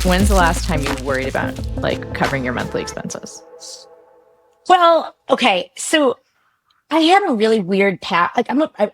When's the last time you worried about like covering your monthly expenses? Well, okay. So I had a really weird path. Like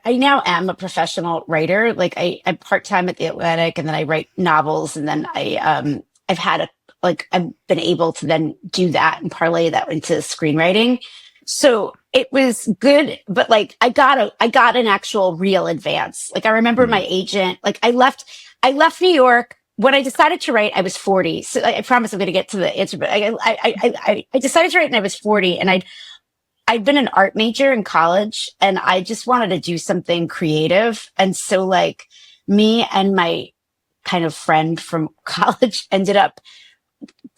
I now am a professional writer. Like I'm part-time at the Atlantic and then I write novels and then I've had I've been able to then do that and parlay that into screenwriting. So it was good, but like I got an actual real advance. Like I remember my agent, like I left New York. When I decided to write, I was 40. So I promise I'm going to get to the answer, but I decided to write when I was 40 and I'd been an art major in college and I just wanted to do something creative. And so like me and my kind of friend from college ended up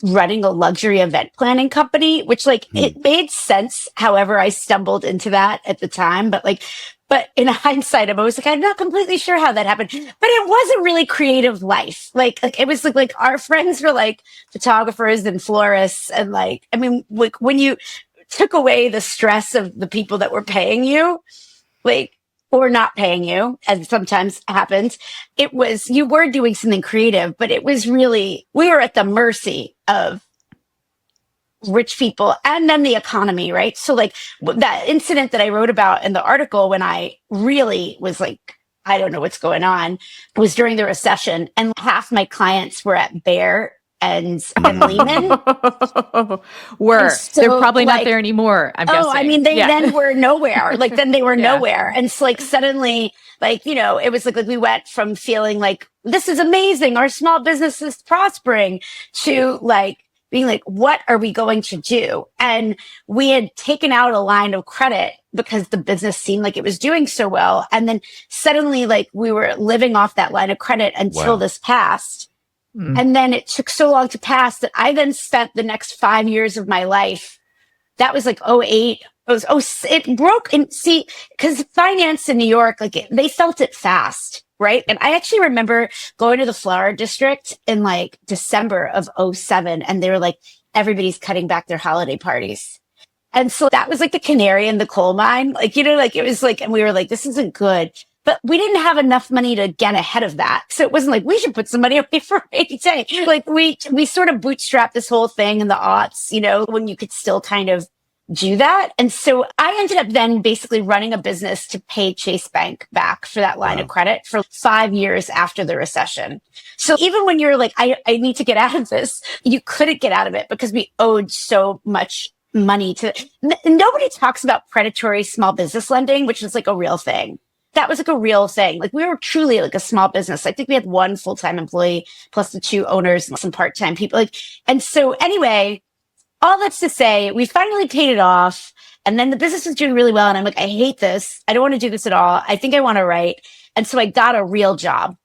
running a luxury event planning company, which like it made sense. However, I stumbled into that at the time, but in hindsight, I'm always like, I'm not completely sure how that happened, but it was a really creative life. Like it was like our friends were like photographers and florists. And like, I mean, like when you took away the stress of the people that were paying you, like, or not paying you, as sometimes happens. It was, you were doing something creative, but it was really, we were at the mercy of rich people and then the economy, right? So like that incident that I wrote about in the article when I really was like, I don't know what's going on, was during the recession and half my clients were at Bear and Lehman. And They're so probably not like, there anymore, I'm oh, I guessing. mean, they Yeah. then were nowhere. Like then they were Yeah. nowhere. And it's like suddenly, like, you know, it was like we went from feeling like this is amazing, our small business is prospering, to like being like, what are we going to do? And we had taken out a line of credit because the business seemed like it was doing so well. And then suddenly, like, we were living off that line of credit until this passed. And then it took so long to pass that I then spent the next 5 years of my life. That was like '08. It broke. And see, because finance in New York, like they felt it fast, right? And I actually remember going to the flower district in like December of '07, and they were like, everybody's cutting back their holiday parties. And so that was like the canary in the coal mine. Like, you know, like it was like, and we were like, this isn't good. But we didn't have enough money to get ahead of that. So it wasn't like we should put some money away for a rainy day. Like we sort of bootstrapped this whole thing in the aughts, you know, when you could still kind of do that. And so I ended up then basically running a business to pay Chase Bank back for that line of credit for 5 years after the recession. So even when you're like, I need to get out of this, you couldn't get out of it because we owed so much money to nobody talks about predatory small business lending, which is like a real thing. That was like a real thing. Like we were truly like a small business. I think we had one full-time employee plus the two owners and some part-time people. Like, and so anyway, all that's to say, we finally paid it off. And then the business was doing really well. And I'm like, I hate this. I don't want to do this at all. I think I want to write. And so I got a real job.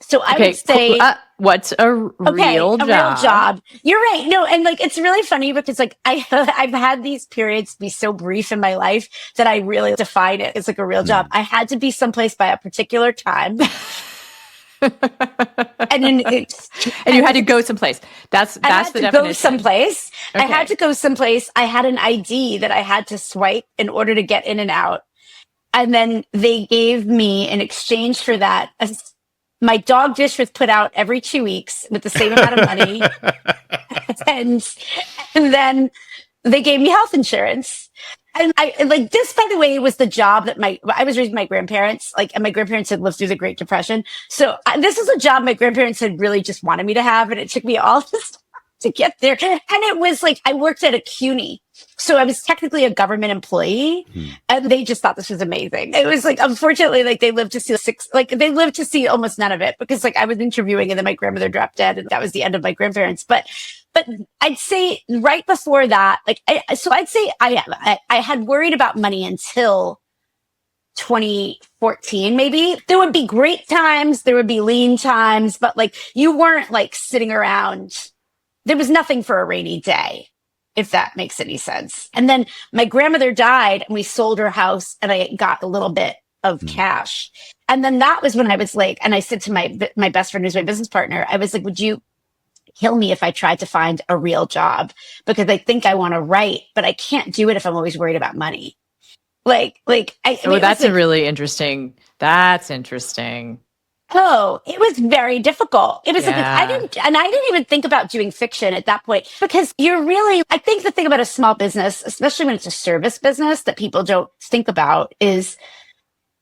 So I would say, what's a real job? Real job. You're right. No, and like it's really funny because like I've had these periods be so brief in my life that I really define it as like a real job. I had to be someplace by a particular time. And then and you had to go someplace. That's the definition. Go someplace. Okay. I had to go someplace. I had an ID that I had to swipe in order to get in and out. And then they gave me in exchange for that my dog dish was put out every 2 weeks with the same amount of money. and then they gave me health insurance. And I like this, by the way, was the job that I was raised by my grandparents, like, and my grandparents had lived through the Great Depression. So this is a job my grandparents had really just wanted me to have. And it took me all this time to get there. And it was like, I worked at a CUNY. So I was technically a government employee and they just thought this was amazing. It was like, unfortunately, like they lived to see almost none of it because like I was interviewing and then my grandmother dropped dead and that was the end of my grandparents. But I'd say right before that, like, I'd say I had worried about money until 2014, maybe. There would be great times, there would be lean times, but like you weren't like sitting around. There was nothing for a rainy day, if that makes any sense. And then my grandmother died and we sold her house and I got a little bit of cash. And then that was when I was like, and I said to my best friend, who's my business partner, I was like, would you kill me if I tried to find a real job? Because I think I want to write, but I can't do it if I'm always worried about money. That's interesting. That's interesting. Oh, it was very difficult. It was like, I Yeah. didn't even think about doing fiction at that point because I think the thing about a small business, especially when it's a service business that people don't think about is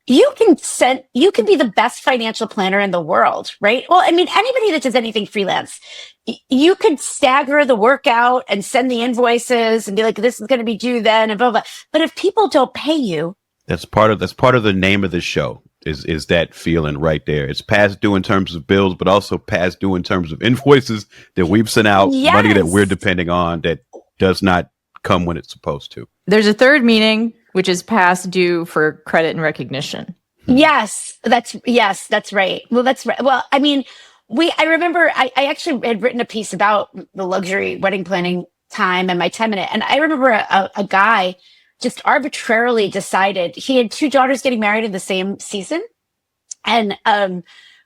you can be the best financial planner in the world, right? Well, I mean, anybody that does anything freelance, you could stagger the workout and send the invoices and be like, this is going to be due then and blah, blah. But if people don't pay you, That's part of the name of the show is that feeling right there. It's past due in terms of bills, but also past due in terms of invoices that we've sent out, money that we're yes, depending on that does not come when it's supposed to. There's a third meaning, which is past due for credit and recognition. yes, that's right. Well, that's right. Well, I mean, I remember I actually had written a piece about the luxury wedding planning time and my time in it. And I remember a guy just arbitrarily decided he had two daughters getting married in the same season. And,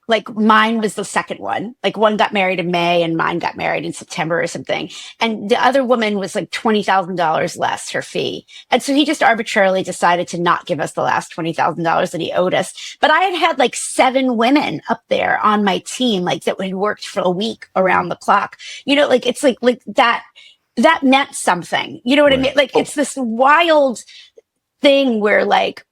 like mine was the second one. Like one got married in May and mine got married in September or something. And the other woman was like $20,000 less her fee. And so he just arbitrarily decided to not give us the last $20,000 that he owed us. But I had like 7 women up there on my team, like that had worked for a week around the clock. You know, like it's like that meant something. You know what I mean? Like it's this wild thing where like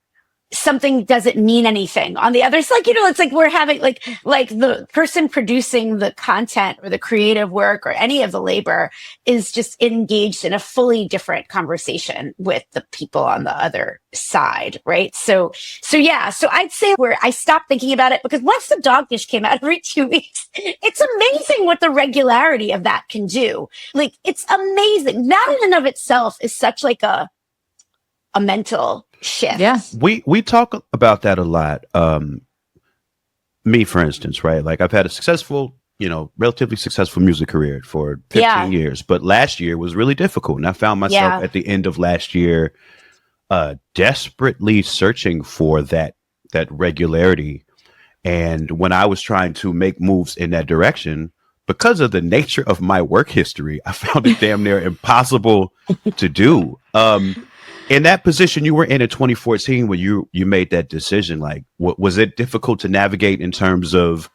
something doesn't mean anything on the other side. You know, it's like we're having like the person producing the content or the creative work or any of the labor is just engaged in a fully different conversation with the people on the other side, right? So yeah, so I'd say where I stopped thinking about it because once the dog dish came out every 2 weeks, it's amazing what the regularity of that can do. Like it's amazing. That in and of itself is such like a mental shift. Yeah. We talk about that a lot. Me, for instance, right? Like I've had a successful, relatively successful music career for 15 years, but last year was really difficult. And I found myself at the end of last year, desperately searching for that regularity. And when I was trying to make moves in that direction, because of the nature of my work history, I found it damn near impossible to do. In that position you were in 2014 when you made that decision, like what was it difficult to navigate in terms of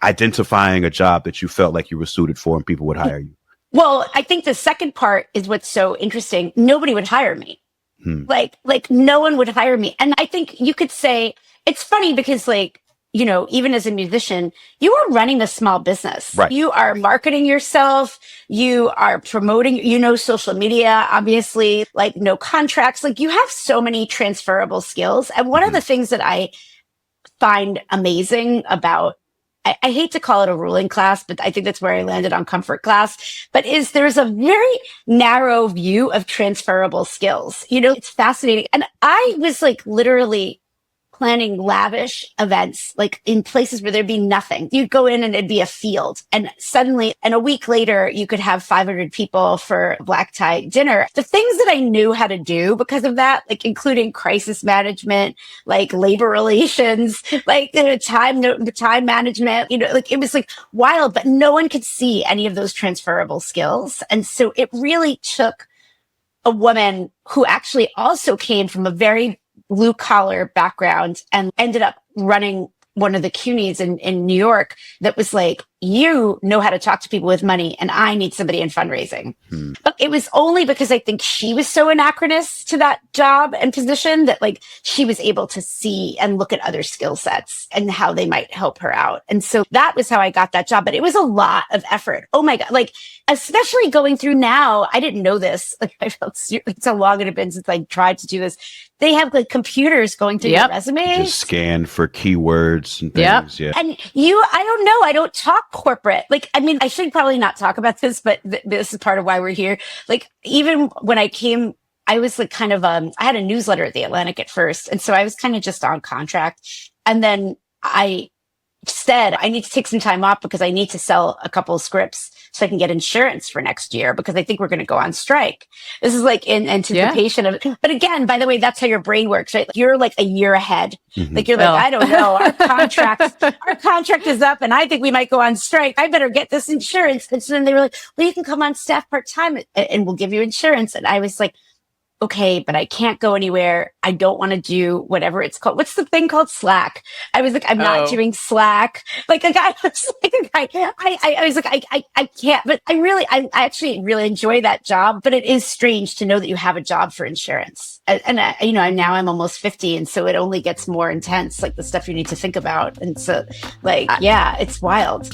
identifying a job that you felt like you were suited for and people would hire you? Well, I think the second part is what's so interesting. Nobody would hire me. Like no one would hire me. And I think you could say it's funny because like, even as a musician, you are running a small business. Right. You are marketing yourself. You are promoting, social media, obviously, like no contracts. Like you have so many transferable skills. And one of the things that I find amazing about, I hate to call it a ruling class, but I think that's where I landed on comfort class, but there's a very narrow view of transferable skills. It's fascinating. And I was like literally planning lavish events, like in places where there'd be nothing. You'd go in and it'd be a field. And suddenly, and a week later, you could have 500 people for a black tie dinner. The things that I knew how to do because of that, like including crisis management, like labor relations, like time management, like it was like wild, but no one could see any of those transferable skills. And so it really took a woman who actually also came from a very blue collar background and ended up running one of the CUNYs in New York that was like, you know how to talk to people with money and I need somebody in fundraising. But it was only because I think she was so anachronous to that job and position that like she was able to see and look at other skill sets and how they might help her out. And so that was how I got that job. But it was a lot of effort. Oh my God. Like, especially going through now, I didn't know this. Like I felt so long it had been since I tried to do this. They have like computers going through your resumes. Just scan for keywords and things. Yeah. And I don't know. I don't talk corporate. Like, I mean, I should probably not talk about this, but this is part of why we're here. Like, even when I came, I was like kind of, I had a newsletter at The Atlantic at first. And so I was kind of just on contract. And then I said, I need to take some time off because I need to sell a couple of scripts so I can get insurance for next year because I think we're going to go on strike. This is like in anticipation of it. But again, by the way, that's how your brain works, right? Like you're like a year ahead. Like you're like, I don't know, our contract is up and I think we might go on strike. I better get this insurance. And so then they were like, well, you can come on staff part-time and we'll give you insurance. And I was like, okay, but I can't go anywhere. I don't want to do whatever it's called. What's the thing called? Slack. I was like, I'm not doing Slack. Like a guy was like, I was like, I can't, but I actually really enjoy that job, but it is strange to know that you have a job for insurance. And now I'm almost 50. And so it only gets more intense, like the stuff you need to think about. And so like, yeah, it's wild.